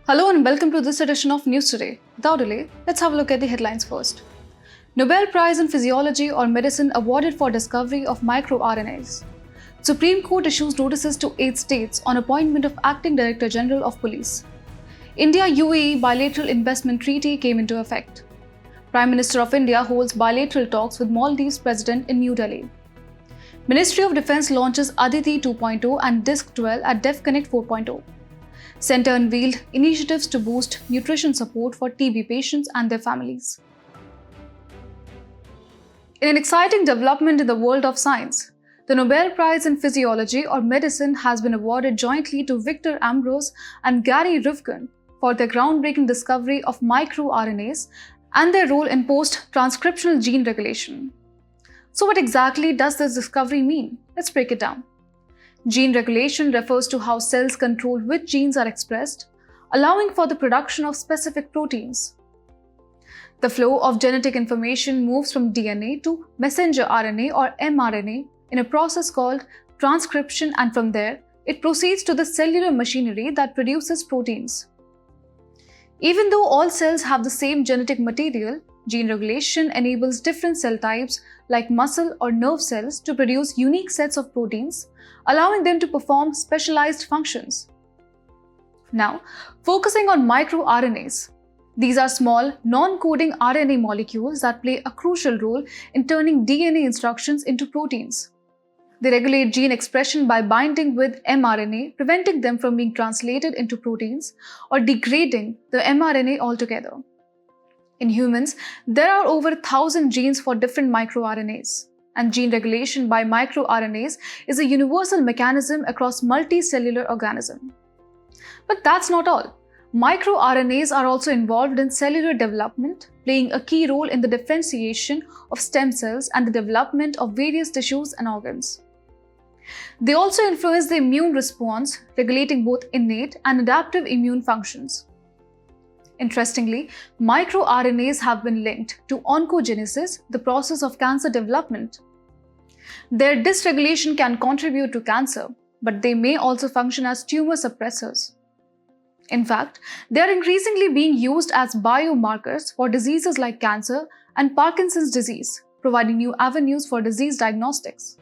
Hello and welcome to this edition of News Today. Without delay, let's have a look at the headlines first. Nobel Prize in Physiology or Medicine awarded for discovery of microRNAs. Supreme Court issues notices to 8 states on appointment of Acting Director General of Police. India-UAE Bilateral Investment Treaty came into effect. Prime Minister of India holds bilateral talks with Maldives President in New Delhi. Ministry of Defence launches ADITI 2.0 and Disk 12 at DefConnect 4.0. Centre unveiled initiatives to boost nutrition support for TB patients and their families. In an exciting development in the world of science, the Nobel Prize in Physiology or Medicine has been awarded jointly to Victor Ambros and Gary Ruvkun for their groundbreaking discovery of microRNAs and their role in post-transcriptional gene regulation. So what exactly does this discovery mean? Let's break it down. Gene regulation refers to how cells control which genes are expressed, allowing for the production of specific proteins. The flow of genetic information moves from DNA to messenger RNA or mRNA in a process called transcription, and from there, it proceeds to the cellular machinery that produces proteins. Even though all cells have the same genetic material, gene regulation enables different cell types like muscle or nerve cells to produce unique sets of proteins, allowing them to perform specialized functions. Now, focusing on microRNAs. These are small, non-coding RNA molecules that play a crucial role in turning DNA instructions into proteins. They regulate gene expression by binding with mRNA, preventing them from being translated into proteins or degrading the mRNA altogether. In humans, there are over 1,000 genes for different microRNAs, and gene regulation by microRNAs is a universal mechanism across multicellular organisms. But that's not all. MicroRNAs are also involved in cellular development, playing a key role in the differentiation of stem cells and the development of various tissues and organs. They also influence the immune response, regulating both innate and adaptive immune functions. Interestingly, microRNAs have been linked to oncogenesis, the process of cancer development. Their dysregulation can contribute to cancer, but they may also function as tumor suppressors. In fact, they are increasingly being used as biomarkers for diseases like cancer and Parkinson's disease, providing new avenues for disease diagnostics.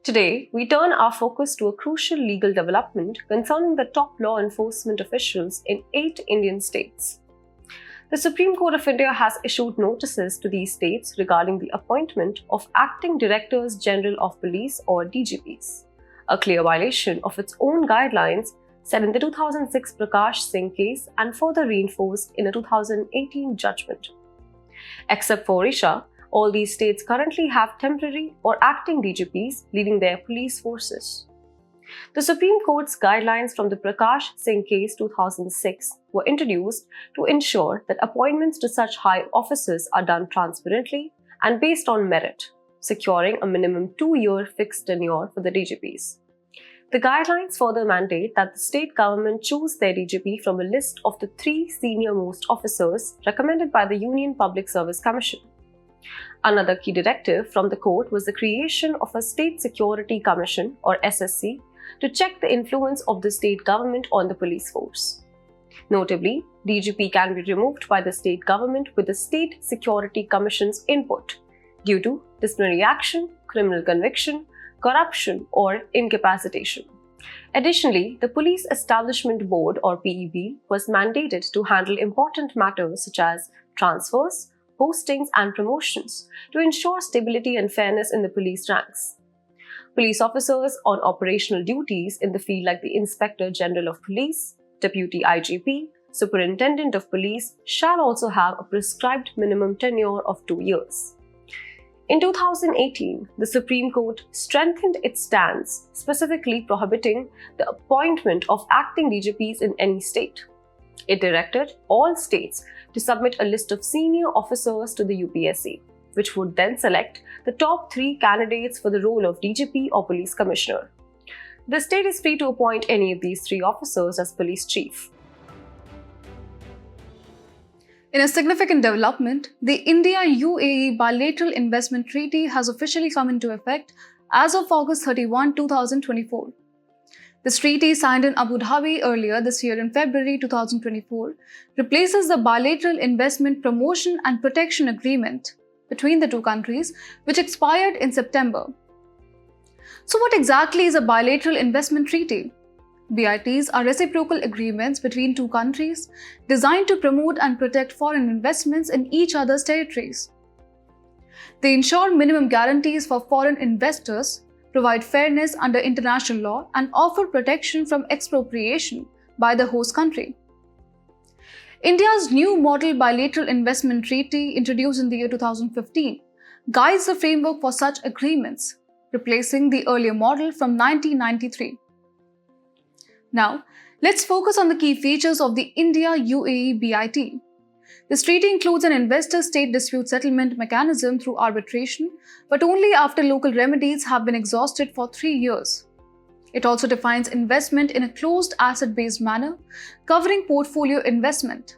Today, we turn our focus to a crucial legal development concerning the top law enforcement officials in 8 Indian states. The Supreme Court of India has issued notices to these states regarding the appointment of Acting Directors General of Police or DGPs, a clear violation of its own guidelines set in the 2006 Prakash Singh case and further reinforced in a 2018 judgment. Except for Odisha, all these states currently have temporary or acting DGPs leading their police forces. The Supreme Court's guidelines from the Prakash Singh case 2006 were introduced to ensure that appointments to such high offices are done transparently and based on merit, securing a minimum 2-year fixed tenure for the DGPs. The guidelines further mandate that the state government choose their DGP from a list of the 3 senior-most officers recommended by the Union Public Service Commission. Another key directive from the court was the creation of a State Security Commission or SSC to check the influence of the state government on the police force. Notably, DGP can be removed by the state government with the State Security Commission's input due to disciplinary action, criminal conviction, corruption, or incapacitation. Additionally, the Police Establishment Board or PEB was mandated to handle important matters such as transfers, postings and promotions to ensure stability and fairness in the police ranks. Police officers on operational duties in the field like the Inspector General of Police, Deputy IGP, Superintendent of Police shall also have a prescribed minimum tenure of 2 years. In 2018, the Supreme Court strengthened its stance, specifically prohibiting the appointment of acting DGPs in any state. It directed all states to submit a list of senior officers to the UPSC, which would then select the top 3 candidates for the role of DGP or police commissioner. The state is free to appoint any of these 3 officers as police chief. In a significant development, the India-UAE Bilateral Investment Treaty has officially come into effect as of August 31, 2024. This treaty, signed in Abu Dhabi earlier this year in February 2024, replaces the Bilateral Investment Promotion and Protection Agreement between the two countries, which expired in September. So, what exactly is a bilateral investment treaty? BITs are reciprocal agreements between two countries designed to promote and protect foreign investments in each other's territories. They ensure minimum guarantees for foreign investors, provide fairness under international law, and offer protection from expropriation by the host country. India's new model bilateral investment treaty, introduced in the year 2015, guides the framework for such agreements, replacing the earlier model from 1993. Now, let's focus on the key features of the India-UAE BIT. This treaty includes an investor-state dispute settlement mechanism through arbitration, but only after local remedies have been exhausted for 3 years. It also defines investment in a closed asset-based manner, covering portfolio investment.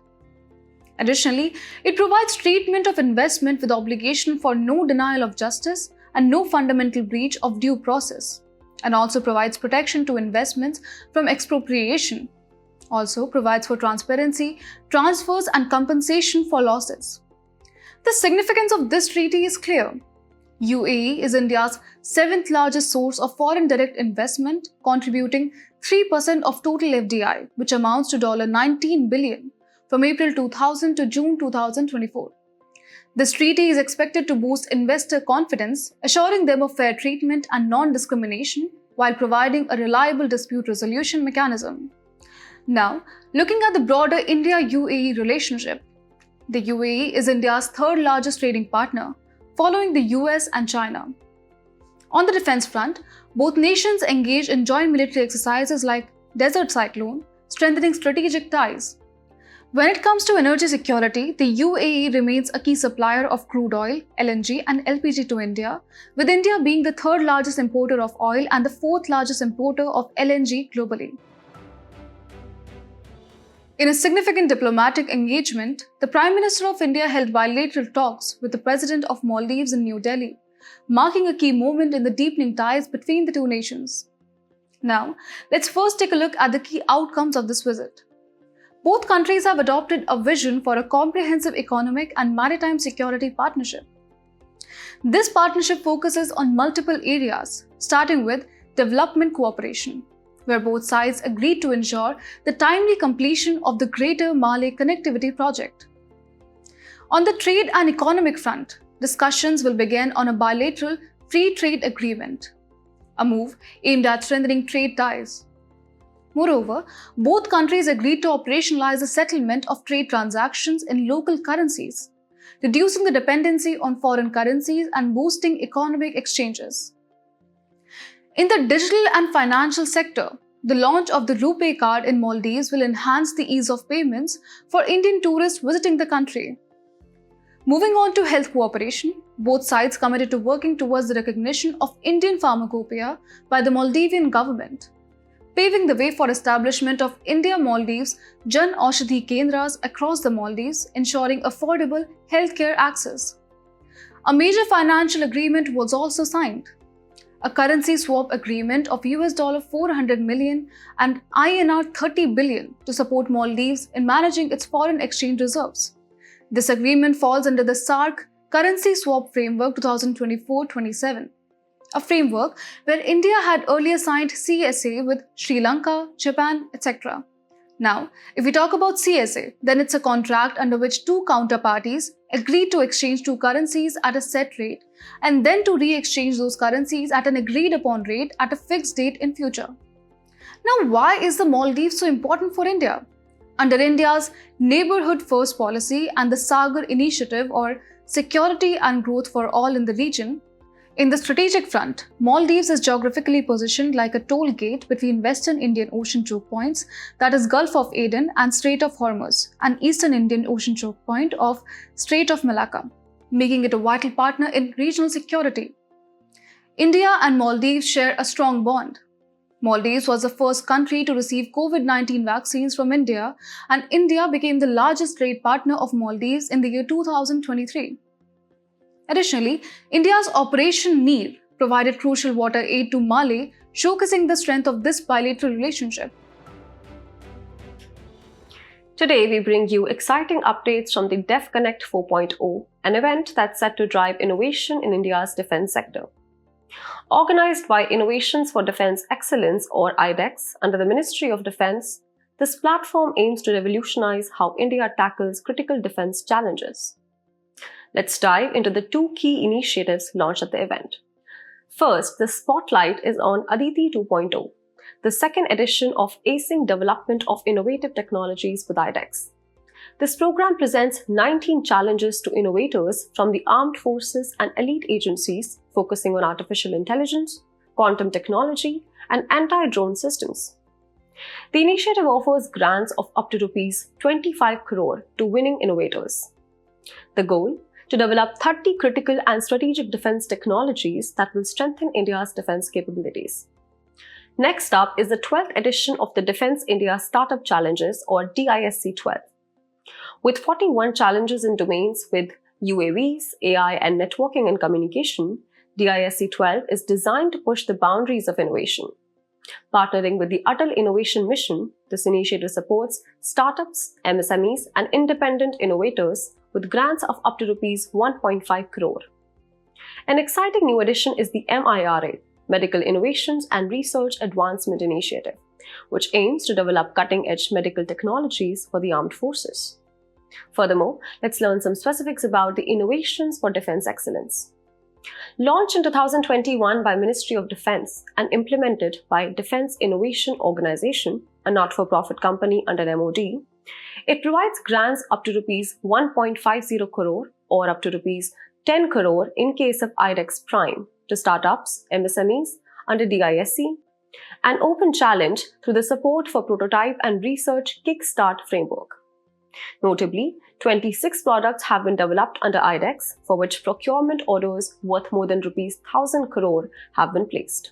Additionally, it provides treatment of investment with obligation for no denial of justice and no fundamental breach of due process, and also provides protection to investments from expropriation. Also provides for transparency, transfers, and compensation for losses. The significance of this treaty is clear. UAE is India's 7th largest source of foreign direct investment, contributing 3% of total FDI, which amounts to $19 billion from April 2000 to June 2024. This treaty is expected to boost investor confidence, assuring them of fair treatment and non-discrimination while providing a reliable dispute resolution mechanism. Now, looking at the broader India-UAE relationship, the UAE is India's 3rd largest trading partner, following the US and China. On the defense front, both nations engage in joint military exercises like Desert Cyclone, strengthening strategic ties. When it comes to energy security, the UAE remains a key supplier of crude oil, LNG, and LPG to India, with India being the 3rd largest importer of oil and the 4th largest importer of LNG globally. In a significant diplomatic engagement, the Prime Minister of India held bilateral talks with the President of Maldives in New Delhi, marking a key moment in the deepening ties between the two nations. Now, let's first take a look at the key outcomes of this visit. Both countries have adopted a vision for a comprehensive economic and maritime security partnership. This partnership focuses on multiple areas, starting with development cooperation, where both sides agreed to ensure the timely completion of the Greater Malay Connectivity Project. On the trade and economic front, discussions will begin on a bilateral free trade agreement, a move aimed at strengthening trade ties. Moreover, both countries agreed to operationalize the settlement of trade transactions in local currencies, reducing the dependency on foreign currencies and boosting economic exchanges. In the digital and financial sector, the launch of the RuPay card in Maldives will enhance the ease of payments for Indian tourists visiting the country. Moving on to health cooperation, both sides committed to working towards the recognition of Indian pharmacopoeia by the Maldivian government, paving the way for establishment of India-Maldives Jan Aushadhi Kendras across the Maldives, ensuring affordable healthcare access. A major financial agreement was also signed, a currency swap agreement of $400 million and INR 30 billion to support Maldives in managing its foreign exchange reserves. This agreement falls under the SAARC Currency Swap Framework 2024-27, a framework where India had earlier signed CSA with Sri Lanka, Japan, etc. Now, if we talk about CSA, then it's a contract under which two counterparties agree to exchange two currencies at a set rate and then to re-exchange those currencies at an agreed upon rate at a fixed date in future. Now, why is the Maldives so important for India? Under India's Neighborhood First policy and the Sagar Initiative, or Security and Growth for All in the region, in the strategic front, Maldives is geographically positioned like a toll gate between Western Indian Ocean choke points, that is Gulf of Aden and Strait of Hormuz, and Eastern Indian Ocean choke point of Strait of Malacca, making it a vital partner in regional security. India and Maldives share a strong bond. Maldives was the first country to receive COVID-19 vaccines from India, and India became the largest trade partner of Maldives in the year 2023. Additionally, India's Operation Neer, provided crucial water aid to Mali, showcasing the strength of this bilateral relationship. Today, we bring you exciting updates from the DEF Connect 4.0, an event that's set to drive innovation in India's defense sector. Organized by Innovations for Defense Excellence or IDEX under the Ministry of Defense, this platform aims to revolutionize how India tackles critical defense challenges. Let's dive into the two key initiatives launched at the event. First, the spotlight is on ADITI 2.0, the second edition of Acing Development of Innovative Technologies with IDEX. This program presents 19 challenges to innovators from the armed forces and elite agencies focusing on artificial intelligence, quantum technology, and anti-drone systems. The initiative offers grants of up to Rs 25 crore to winning innovators. The goal? To develop 30 critical and strategic defense technologies that will strengthen India's defense capabilities. Next up is the 12th edition of the Defense India Startup Challenges or DISC 12. With 41 challenges in domains with UAVs, AI and networking and communication, DISC 12 is designed to push the boundaries of innovation. Partnering with the Atal Innovation Mission, this initiative supports startups, MSMEs and independent innovators with grants of up to Rs 1.5 crore. An exciting new addition is the MIRA, Medical Innovations and Research Advancement Initiative, which aims to develop cutting-edge medical technologies for the armed forces. Furthermore, let's learn some specifics about the Innovations for Defense Excellence. Launched in 2021 by Ministry of Defense and implemented by Defense Innovation Organization, a not-for-profit company under MOD, it provides grants up to Rs 1.50 crore or up to Rs 10 crore in case of IDEX Prime to startups, MSMEs under DISC, an open challenge through the Support for Prototype and Research Kickstart framework. Notably, 26 products have been developed under IDEX, for which procurement orders worth more than Rs 1,000 crore have been placed.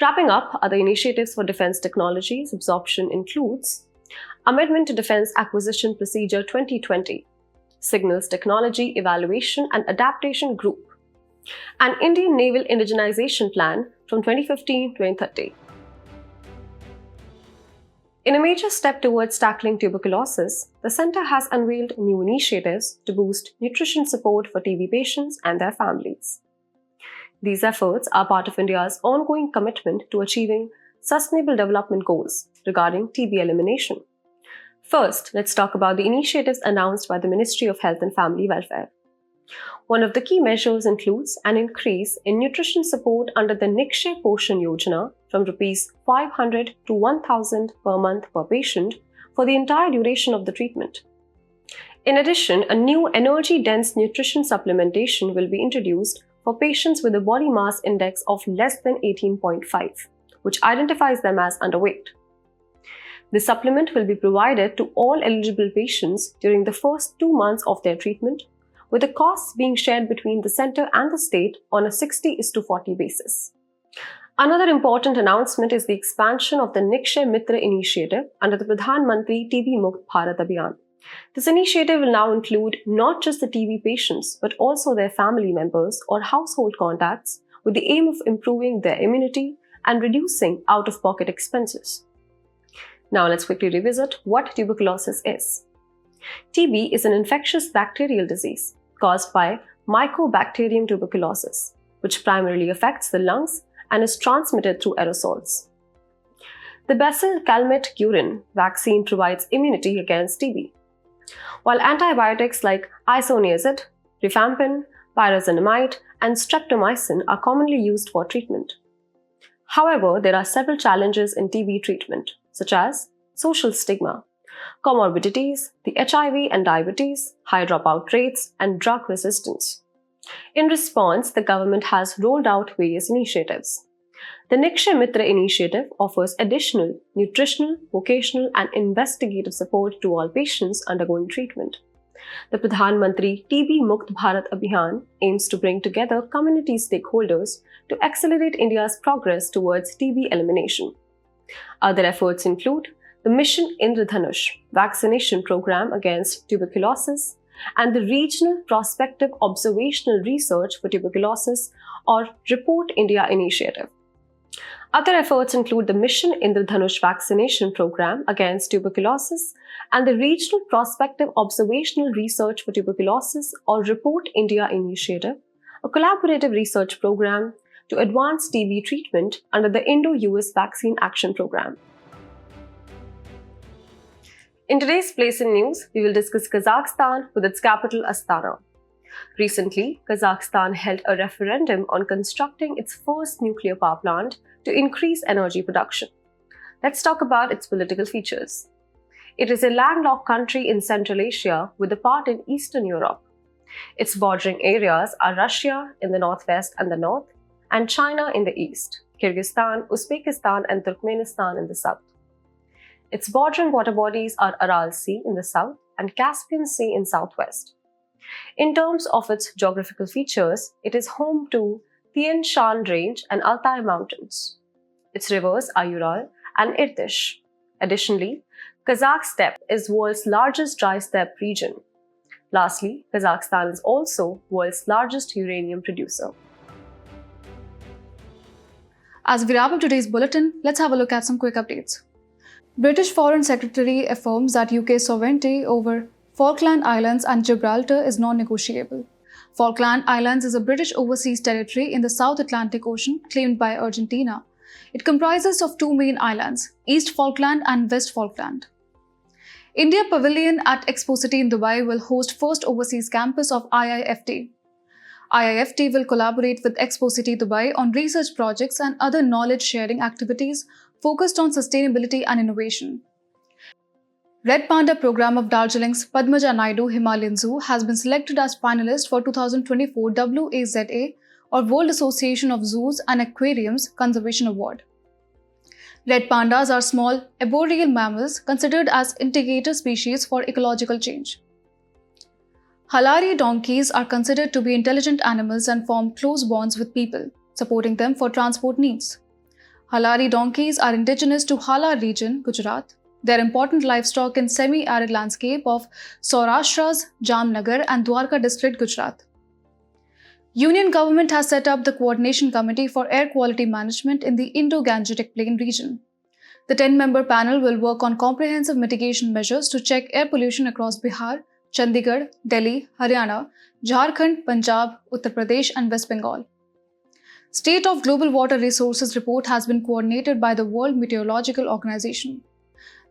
Wrapping up, other initiatives for defense technologies absorption includes Amendment to Defense Acquisition Procedure 2020, Signals Technology Evaluation and Adaptation Group, an Indian Naval Indigenization Plan from 2015-2030. In a major step towards tackling tuberculosis, the Centre has unveiled new initiatives to boost nutrition support for TB patients and their families. These efforts are part of India's ongoing commitment to achieving Sustainable Development Goals regarding TB elimination. First, let's talk about the initiatives announced by the Ministry of Health and Family Welfare. One of the key measures includes an increase in nutrition support under the Nikshay Poshan Yojana from Rs 500 to 1,000 per month per patient for the entire duration of the treatment. In addition, a new energy-dense nutrition supplementation will be introduced for patients with a body mass index of less than 18.5, which identifies them as underweight. The supplement will be provided to all eligible patients during the first 2 months of their treatment, with the costs being shared between the centre and the state on a 60:40 basis. Another important announcement is the expansion of the Nikshay Mitra initiative under the Pradhan Mantri TB Mukt Bharat Abhiyan. This initiative will now include not just the TB patients, but also their family members or household contacts with the aim of improving their immunity and reducing out-of-pocket expenses. Now let's quickly revisit what tuberculosis is. TB is an infectious bacterial disease caused by Mycobacterium tuberculosis, which primarily affects the lungs and is transmitted through aerosols. The Bacillus-Calmette-Guerin vaccine provides immunity against TB, while antibiotics like isoniazid, rifampin, pyrazinamide, and streptomycin are commonly used for treatment. However, there are several challenges in TB treatment, such as social stigma, comorbidities, the HIV and diabetes, high dropout rates, and drug resistance. In response, the government has rolled out various initiatives. The Nikshay Mitra initiative offers additional nutritional, vocational, and investigative support to all patients undergoing treatment. The Pradhan Mantri TB Mukt Bharat Abhiyan aims to bring together community stakeholders to accelerate India's progress towards TB elimination. Other efforts include the Mission Indradhanush vaccination program against tuberculosis, and the Regional Prospective Observational Research for Tuberculosis or Report India initiative. Other efforts include the Mission Indradhanush vaccination program against tuberculosis and the Regional Prospective Observational Research for Tuberculosis or Report India initiative, a collaborative research program to advance TB treatment under the Indo-US Vaccine Action Program. In today's Place in News, we will discuss Kazakhstan with its capital Astana. Recently, Kazakhstan held a referendum on constructing its first nuclear power plant to increase energy production. Let's talk about its political features. It is a landlocked country in Central Asia with a part in Eastern Europe. Its bordering areas are Russia in the northwest and the north, and China in the east, Kyrgyzstan, Uzbekistan, and Turkmenistan in the south. Its bordering water bodies are Aral Sea in the south and Caspian Sea in southwest. In terms of its geographical features, it is home to Tian Shan Range and Altai Mountains. Its rivers are Ural and Irtysh. Additionally, Kazakh steppe is world's largest dry steppe region. Lastly, Kazakhstan is also world's largest uranium producer. As we wrap up today's bulletin, let's have a look at some quick updates. British Foreign Secretary affirms that UK's sovereignty over Falkland Islands and Gibraltar is non-negotiable. Falkland Islands is a British overseas territory in the South Atlantic Ocean claimed by Argentina. It comprises of two main islands, East Falkland and West Falkland. India Pavilion at Expo City in Dubai will host first overseas campus of IIFT. IIFT will collaborate with Expo City Dubai on research projects and other knowledge-sharing activities focused on sustainability and innovation. Red Panda program of Darjeeling's Padmaja Naidu Himalayan Zoo has been selected as finalist for 2024 WAZA or World Association of Zoos and Aquariums Conservation Award. Red pandas are small arboreal mammals considered as integrated species for ecological change. Halari donkeys are considered to be intelligent animals and form close bonds with people, supporting them for transport needs. Halari donkeys are indigenous to Hala region, Gujarat. They are important livestock in semi-arid landscape of Saurashtra's Jamnagar and Dwarka district, Gujarat. Union government has set up the Coordination Committee for Air Quality Management in the Indo-Gangetic Plain region. The 10-member panel will work on comprehensive mitigation measures to check air pollution across Bihar, Chandigarh, Delhi, Haryana, Jharkhand, Punjab, Uttar Pradesh and West Bengal. State of Global Water Resources report has been coordinated by the World Meteorological Organization.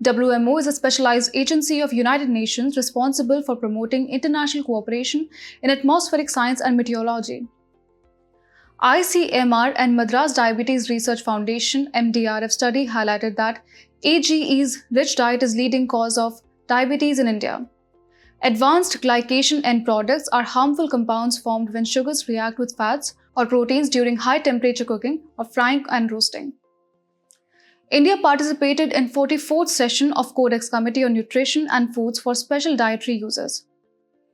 WMO is a specialized agency of United Nations responsible for promoting international cooperation in atmospheric science and meteorology. ICMR and Madras Diabetes Research Foundation MDRF study highlighted that AGE's rich diet is leading cause of diabetes in India. Advanced glycation end products are harmful compounds formed when sugars react with fats or proteins during high temperature cooking or frying and roasting. India participated in 44th session of Codex Committee on Nutrition and Foods for Special Dietary Users.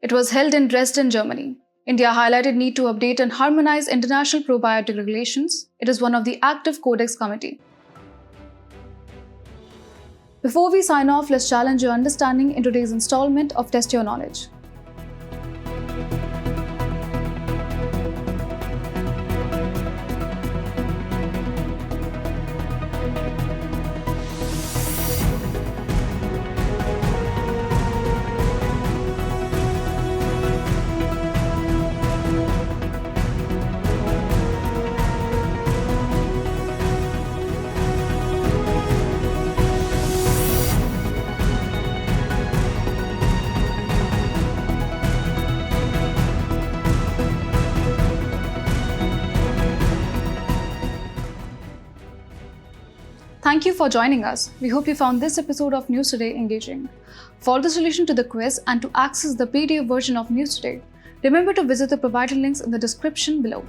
It was held in Dresden, Germany. India highlighted need to update and harmonize international probiotic regulations. It is one of the active Codex Committee. Before we sign off, let's challenge your understanding in today's installment of Test Your Knowledge. Thank you for joining us. We hope you found this episode of News Today engaging. For the solution to the quiz and to access the PDF version of News Today, remember to visit the provided links in the description below.